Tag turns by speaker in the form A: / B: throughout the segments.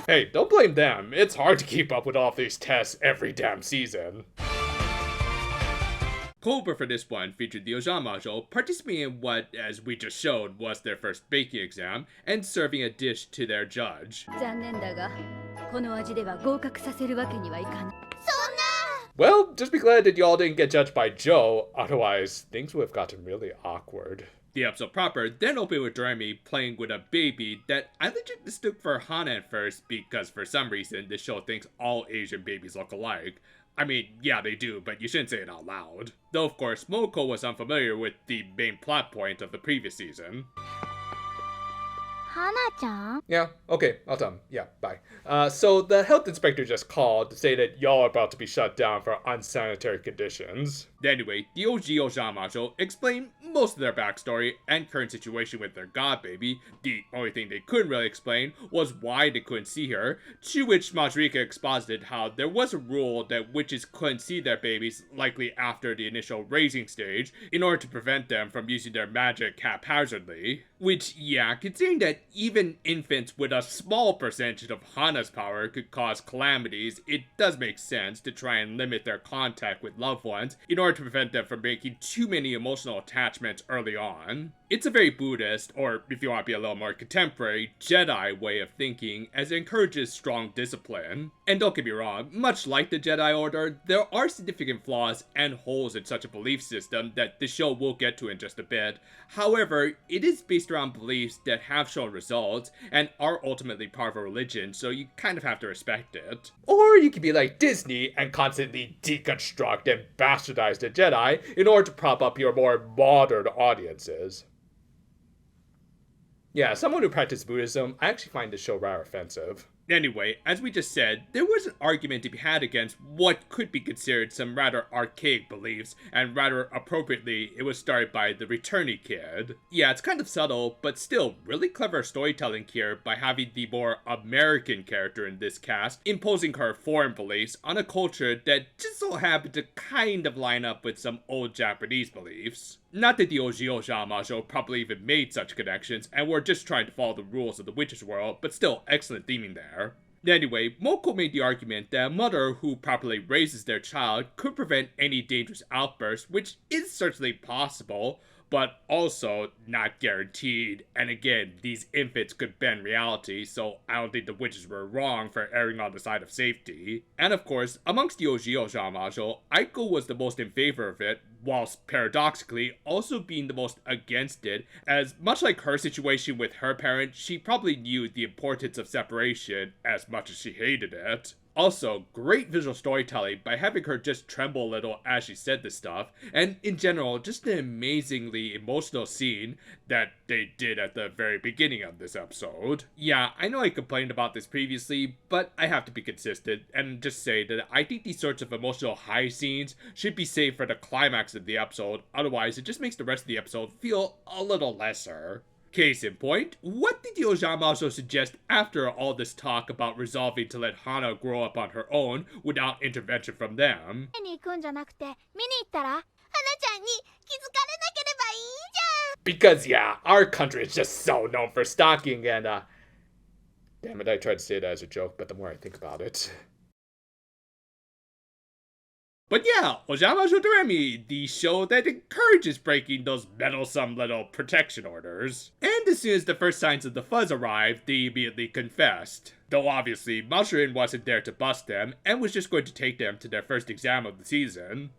A: Hey, don't blame them. It's hard to keep up with all these tests every damn season. Cobra for this one featured the Ojamajo participating in what, as we just showed, was their first baking exam and serving a dish to their judge. Well, just be glad that y'all didn't get judged by Joe, otherwise things would have gotten really awkward. The episode proper then opened with Doremi playing with a baby that I legit mistook for Hana at first because for some reason this show thinks all Asian babies look alike. I mean, yeah, they do, but you shouldn't say it out loud. Though, of course, Momoko was unfamiliar with the main plot point of the previous season.
B: Hana-chan?
A: Yeah, okay, I'll tell him. Yeah, bye. So the health inspector just called to say that y'all are about to be shut down for unsanitary conditions. Anyway, the OG Ojamajo explained most of their backstory and current situation with their god baby. The only thing they couldn't really explain was why they couldn't see her, to which Majrika exposited how there was a rule that witches couldn't see their babies likely after the initial raising stage in order to prevent them from using their magic haphazardly. Which, yeah, considering that even infants with a small percentage of Hana's power could cause calamities, it does make sense to try and limit their contact with loved ones in order to prevent them from making too many emotional attachments early on. It's a very Buddhist, or if you want to be a little more contemporary, Jedi way of thinking, as it encourages strong discipline. And don't get me wrong, much like the Jedi Order, there are significant flaws and holes in such a belief system that the show will get to in just a bit. However, it is based around beliefs that have shown results and are ultimately part of a religion, so you kind of have to respect it. Or you could be like Disney and constantly deconstruct and bastardize the Jedi in order to prop up your more modern audiences. Yeah, as someone who practices Buddhism, I actually find this show rather offensive. Anyway, as we just said, there was an argument to be had against what could be considered some rather archaic beliefs, and rather appropriately, it was started by the returnee kid. Yeah, it's kind of subtle, but still really clever storytelling here by having the more American character in this cast imposing her foreign beliefs on a culture that just so happened to kind of line up with some old Japanese beliefs. Not that the OG Ojamajo probably even made such connections, and were just trying to follow the rules of the witch's world, but still excellent theming there. Anyway, Moko made the argument that a mother who properly raises their child could prevent any dangerous outbursts, which is certainly possible, but also not guaranteed. And again, these infants could bend reality, so I don't think the witches were wrong for erring on the side of safety. And of course, amongst the OG Ojamajo, Aiko was the most in favor of it, whilst paradoxically also being the most against it, as much like her situation with her parent, she probably knew the importance of separation as much as she hated it. Also, great visual storytelling by having her just tremble a little as she said this stuff, and in general, just an amazingly emotional scene that they did at the very beginning of this episode. Yeah, I know I complained about this previously, but I have to be consistent and just say that I think these sorts of emotional high scenes should be saved for the climax of the episode, otherwise it just makes the rest of the episode feel a little lesser. Case in point, what did the Ojamajo suggest after all this talk about resolving to let Hana grow up on her own without intervention from them? Because yeah, our country is just so known for stalking and damn it, I tried to say that as a joke, but the more I think about it. But yeah, Ojamajo Doremi, the show that encourages breaking those meddlesome little protection orders. And as soon as the first signs of the fuzz arrived, they immediately confessed. Though obviously, Mashurin wasn't there to bust them, and was just going to take them to their first exam of the season.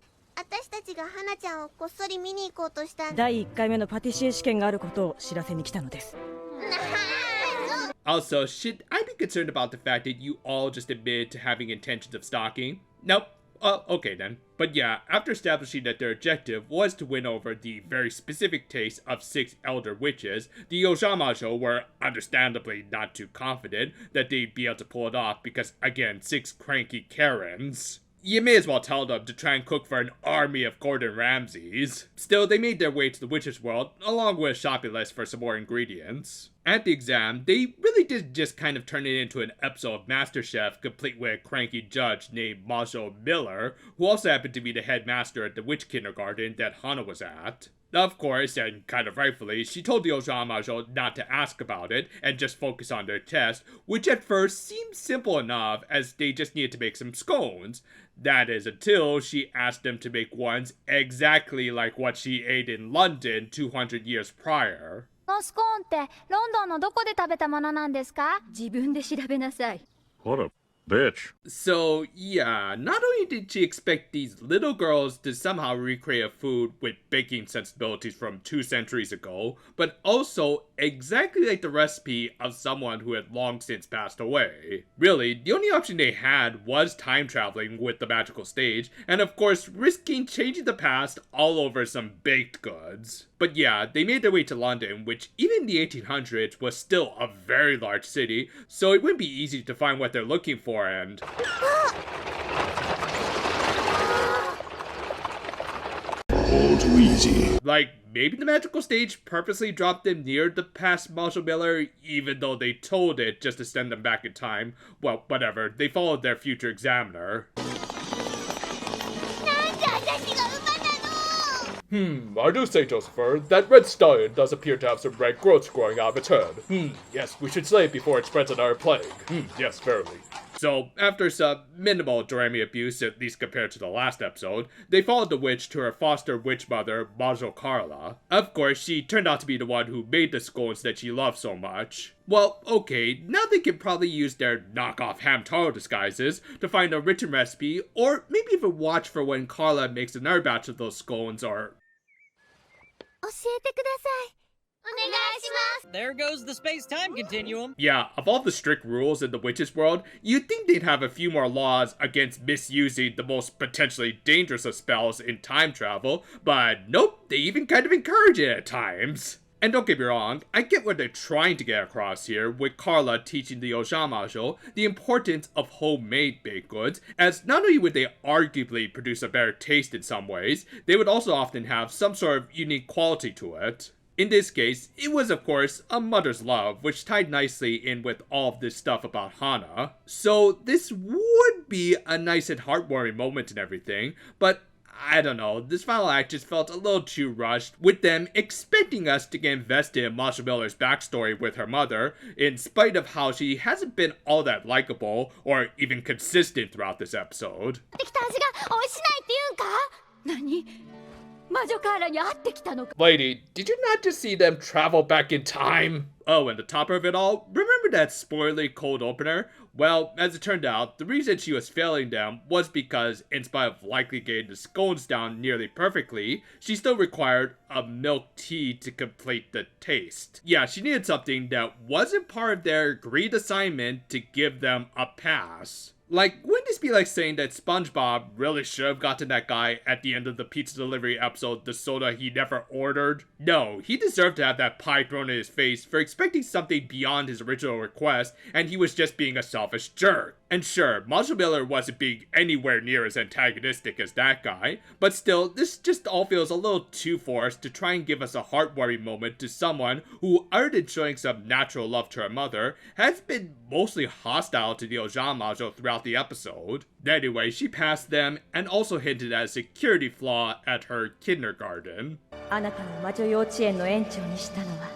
A: Also, should I be concerned about the fact that you all just admitted to having intentions of stalking? Nope. Okay then. But yeah, after establishing that their objective was to win over the very specific taste of 6 elder witches, the Ojamajo were understandably not too confident that they'd be able to pull it off because, again, 6 cranky Karens. You may as well tell them to try and cook for an army of Gordon Ramsays. Still, they made their way to the witch's world, along with a shopping list for some more ingredients. At the exam, they really did just kind of turn it into an episode of MasterChef, complete with a cranky judge named Majo Miller, who also happened to be the headmaster at the witch kindergarten that Hana was at. Of course, and kind of rightfully, she told the Ojamajo not to ask about it and just focus on their test, which at first seemed simple enough as they just needed to make some scones. That is until she asked them to make ones exactly like what she ate in London 200 years prior.
B: このスコーンってロンドンのどこで食べたものなんですか？自分で調べなさい。
C: What a bitch.
A: So, yeah, not only did she expect these little girls to somehow recreate a food with baking sensibilities from 2 centuries ago, but also exactly like the recipe of someone who had long since passed away. Really, the only option they had was time traveling with the magical stage, and of course, risking changing the past all over some baked goods. But yeah, they made their way to London, which even in the 1800s was still a very large city, so it wouldn't be easy to find what they're looking for, and...
C: All too easy.
A: Like, maybe the magical stage purposely dropped them near the past Marshall Miller, even though they told it just to send them back in time. Well, whatever, they followed their future examiner. I do say, Josepher, that red stallion does appear to have some red growths growing out of its head. Yes, we should slay it before it spreads another plague. Yes, verily. So, after some minimal Doremi abuse, at least compared to the last episode, they followed the witch to her foster witch mother, Majo Carla. Of course, she turned out to be the one who made the scones that she loved so much. Well, okay, now they can probably use their knockoff ham taro disguises to find a written recipe, or maybe even watch for when Carla makes another batch of those scones, or...
B: 教えてください。お願いします。
D: There goes the space-time continuum.
A: Yeah, of all the strict rules in the witches world, you'd think they'd have a few more laws against misusing the most potentially dangerous of spells in time travel, but nope, they even kind of encourage it at times. And don't get me wrong, I get what they're trying to get across here, with Carla teaching the Ojamajo the importance of homemade baked goods, as not only would they arguably produce a better taste in some ways, they would also often have some sort of unique quality to it. In this case, it was of course a mother's love, which tied nicely in with all of this stuff about Hana. So this would be a nice and heartwarming moment and everything, but I don't know, this final act just felt a little too rushed, with them expecting us to get invested in Masha Miller's backstory with her mother, in spite of how she hasn't been all that likable, or even consistent throughout this episode.
B: できた味が美味しないって言うんか？何？魔女カーラに会ってきたのか？
A: Lady, did you not just see them travel back in time? Oh, and the topper of it all, remember that spoilery cold opener? Well, as it turned out, the reason she was failing them was because, in spite of likely getting the scones down nearly perfectly, she still required a milk tea to complete the taste. Yeah, she needed something that wasn't part of their agreed assignment to give them a pass. Like, wouldn't this be like saying that SpongeBob really should have gotten that guy at the end of the pizza delivery episode the soda he never ordered? No, he deserved to have that pie thrown in his face for expecting something beyond his original request, and he was just being a selfish jerk. And sure, Marshall Miller wasn't being anywhere near as antagonistic as that guy, but still, this just all feels a little too forced to try and give us a heartwarming moment to someone who, other than showing some natural love to her mother, has been mostly hostile to the Ojamajo throughout the episode. Anyway, she passed them and also hinted at a security flaw at her kindergarten.
E: あなたを魔女幼稚園の園長にしたのは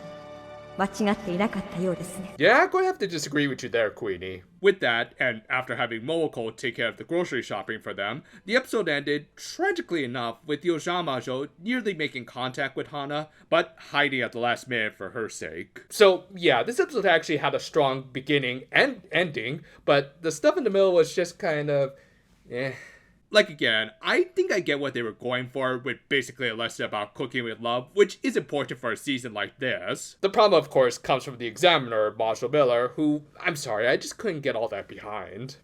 E: 間違っていなかったようですね。
A: Yeah, I'm going to have to disagree with you there, Queenie. With that, and after having Momoko take care of the grocery shopping for them, the episode ended, tragically enough, with the Ojamajo nearly making contact with Hana, but hiding at the last minute for her sake. So, yeah, this episode actually had a strong beginning and ending, but the stuff in the middle was just kind of... eh. Like again, I think I get what they were going for with basically a lesson about cooking with love, which is important for a season like this. The problem, of course, comes from the examiner, Marshall Miller, who, I'm sorry, I just couldn't get all that behind.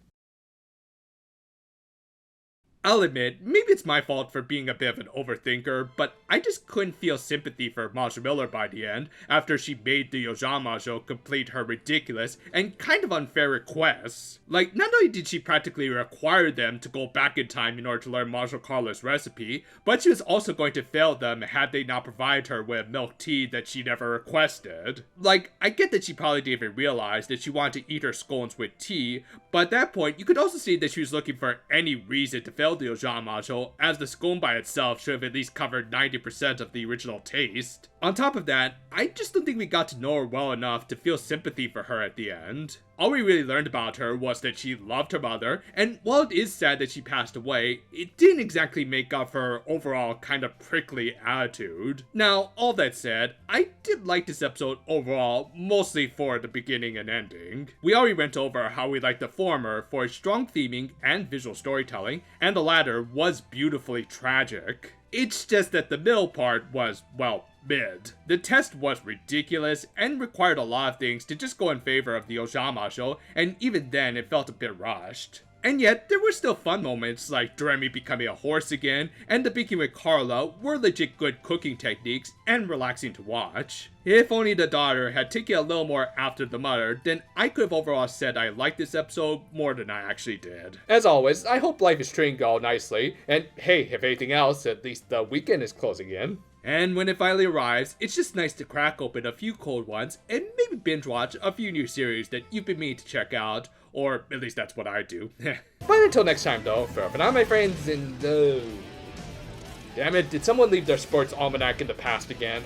A: I'll admit, maybe it's my fault for being a bit of an overthinker, but I just couldn't feel sympathy for Marshall Miller by the end, after she made the Ojamajo complete her ridiculous and kind of unfair requests. Like, not only did she practically require them to go back in time in order to learn Marshall Carla's recipe, but she was also going to fail them had they not provided her with milk tea that she never requested. Like, I get that she probably didn't even realize that she wanted to eat her scones with tea, but at that point, you could also see that she was looking for any reason to fail failed the Ojamajo, as the scone by itself should have at least covered 90% of the original taste. On top of that, I just don't think we got to know her well enough to feel sympathy for her at the end. All we really learned about her was that she loved her mother, and while it is sad that she passed away, it didn't exactly make up for her overall kind of prickly attitude. Now, all that said, I did like this episode overall, mostly for the beginning and ending. We already went over how we liked the former for its strong theming and visual storytelling, and the latter was beautifully tragic. It's just that the middle part was, well, mid. The test was ridiculous and required a lot of things to just go in favor of the Ojamajo, and even then it felt a bit rushed. And yet, there were still fun moments like Doremi becoming a horse again, and the baking with Carla were legit good cooking techniques and relaxing to watch. If only the daughter had taken a little more after the mother, then I could have overall said I liked this episode more than I actually did. As always, I hope life is treating you all nicely, and hey, if anything else, at least the weekend is closing in. And when it finally arrives, it's just nice to crack open a few cold ones and maybe binge watch a few new series that you've been meaning to check out, or at least that's what I do. But until next time though, for now my friends, and damn it, did someone leave their sports almanac in the past again?